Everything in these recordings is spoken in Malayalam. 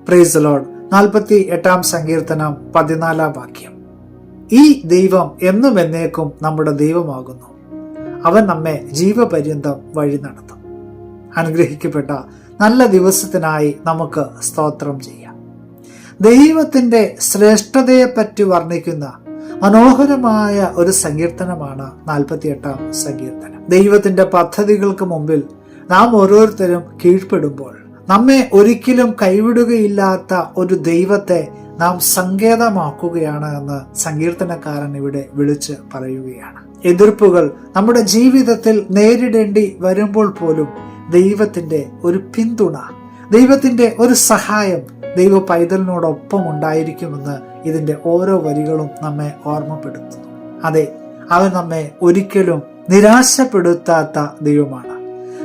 Praise the Lord. 48 സങ്കീർത്തനം 14 വാക്യം. ഈ ദൈവം എന്നും എന്നേക്കും നമ്മുടെ ദൈവമാകുന്നു. അവൻ നമ്മെ ജീവപര്യന്തം വഴി നടത്തും. അനുഗ്രഹിക്കപ്പെട്ട നല്ല ദിവസത്തിനായി നമുക്ക് സ്തോത്രം ചെയ്യാം. ദൈവത്തിന്റെ ശ്രേഷ്ഠതയെപ്പറ്റി വർണ്ണിക്കുന്ന മനോഹരമായ ഒരു സങ്കീർത്തനമാണ് 48 സങ്കീർത്തനം. ദൈവത്തിന്റെ പദ്ധതികൾക്ക് മുമ്പിൽ നാം ഓരോരുത്തരും കീഴ്പ്പെടുമ്പോൾ നമ്മെ ഒരിക്കലും കൈവിടുകയില്ലാത്ത ഒരു ദൈവത്തെ നാം സങ്കേതമാക്കുകയാണ് എന്ന് സങ്കീർത്തനക്കാരൻ ഇവിടെ വിളിച്ച് പറയുകയാണ്. എതിർപ്പുകൾ നമ്മുടെ ജീവിതത്തിൽ നേരിടേണ്ടി വരുമ്പോൾ പോലും ദൈവത്തിന്റെ ഒരു പിന്തുണ, ദൈവത്തിന്റെ ഒരു സഹായം ദൈവ പൈതലിനോടൊപ്പം ഉണ്ടായിരിക്കുമെന്ന് ഇതിന്റെ ഓരോ വരികളും നമ്മെ ഓർമ്മപ്പെടുത്തുന്നു. അതെ, അവൻ നമ്മെ ഒരിക്കലും നിരാശപ്പെടുത്താത്ത ദൈവമാണ്.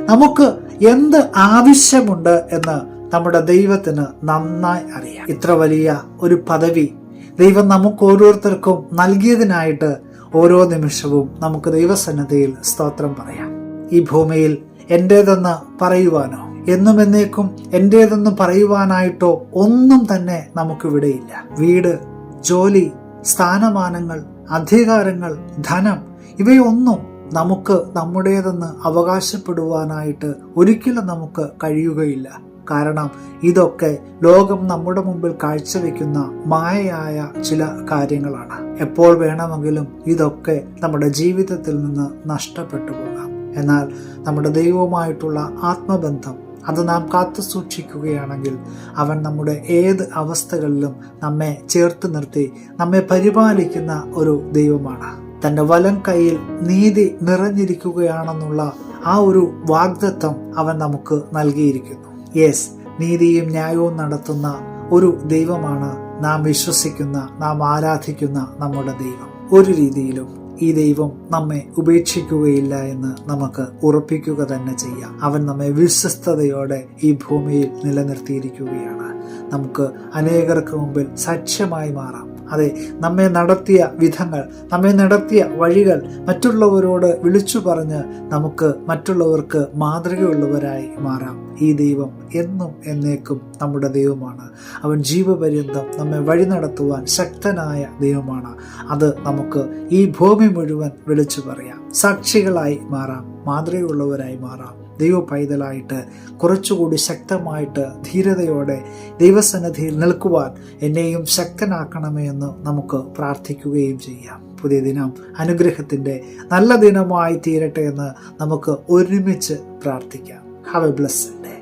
നമുക്ക് എന്ത് ആവശ്യമുണ്ട് എന്ന് നമ്മുടെ ദൈവത്തിന് നന്നായി അറിയാം. ഇത്ര വലിയ ഒരു പദവി ദൈവം നമുക്ക് ഓരോരുത്തർക്കും നൽകിയതിനായിട്ട് ഓരോ നിമിഷവും നമുക്ക് ദൈവസന്നിധിയിൽ സ്തോത്രം പറയാം. ഈ ഭൂമിയിൽ എന്റേതെന്ന് പറയുവാനോ എന്നും എന്നേക്കും എന്റേതെന്ന് പറയുവാനായിട്ടോ ഒന്നും തന്നെ നമുക്കിവിടെയില്ല. വീട്, ജോലി, സ്ഥാനമാനങ്ങൾ, അധികാരങ്ങൾ, ധനം, ഇവയൊന്നും നമുക്ക് നമ്മുടേതെന്ന് അവകാശപ്പെടുവാനായിട്ട് ഒരിക്കലും നമുക്ക് കഴിയുകയില്ല. കാരണം ഇതൊക്കെ ലോകം നമ്മുടെ മുമ്പിൽ കാഴ്ചവെക്കുന്ന മായയായ ചില കാര്യങ്ങളാണ്. എപ്പോൾ വേണമെങ്കിലും ഇതൊക്കെ നമ്മുടെ ജീവിതത്തിൽ നിന്ന് നഷ്ടപ്പെട്ടു പോകാം. എന്നാൽ നമ്മുടെ ദൈവവുമായിട്ടുള്ള ആത്മബന്ധം അത് നാം കാത്തു സൂക്ഷിക്കുകയാണെങ്കിൽ അവൻ നമ്മുടെ ഏത് അവസ്ഥകളിലും നമ്മെ ചേർത്ത് നിർത്തി നമ്മെ പരിപാലിക്കുന്ന ഒരു ദൈവമാണ്. തന്റെ വലം കൈയിൽ നീതി നിറഞ്ഞിരിക്കുകയാണെന്നുള്ള ആ ഒരു വാഗ്ദത്തം അവൻ നമുക്ക് നൽകിയിരിക്കുന്നു. യെസ്, നീതിയും ന്യായവും നടത്തുന്ന ഒരു ദൈവമാണ് നാം വിശ്വസിക്കുന്ന, നാം ആരാധിക്കുന്ന നമ്മുടെ ദൈവം. ഒരു രീതിയിലും ഈ ദൈവം നമ്മെ ഉപേക്ഷിക്കുകയില്ല എന്ന് നമുക്ക് ഉറപ്പിക്കുക തന്നെ ചെയ്യാം. അവൻ നമ്മെ വിശ്വസ്തയോടെ ഈ ഭൂമിയിൽ നിലനിർത്തിയിരിക്കുകയാണ്. നമുക്ക് അനേകർക്ക് മുമ്പിൽ സാക്ഷ്യമായി മാറാം. അതെ, നമ്മെ നടത്തിയ വിധങ്ങൾ, നമ്മെ നടത്തിയ വഴികൾ മറ്റുള്ളവരോട് വിളിച്ചു പറഞ്ഞ് നമുക്ക് മറ്റുള്ളവർക്ക് മാതൃകയുള്ളവരായി മാറാം. ഈ ദൈവം എന്നും എന്നേക്കും നമ്മുടെ ദൈവമാണ്. അവൻ ജീവപര്യന്തം നമ്മെ വഴി നടത്തുവാൻ ശക്തനായ ദൈവമാണ്. അത് നമുക്ക് ഈ ഭൂമി മുഴുവൻ വിളിച്ചു പറയാം. സാക്ഷികളായി മാറാം, മാതൃകയുള്ളവരായി മാറാം. ദൈവ പൈതലായിട്ട് കുറച്ചുകൂടി ശക്തമായിട്ട് ധീരതയോടെ ദൈവസന്നിധിയിൽ നിൽക്കുവാൻ എന്നെയും ശക്തനാക്കണമേ എന്ന് നമുക്ക് പ്രാർത്ഥിക്കുകയും ചെയ്യാം. പുതിയ ദിനം അനുഗ്രഹത്തിന്റെ നല്ല ദിനമായി തീരട്ടെ എന്ന് നമുക്ക് ഒരുമിച്ച് പ്രാർത്ഥിക്കാം. Have A blessed day.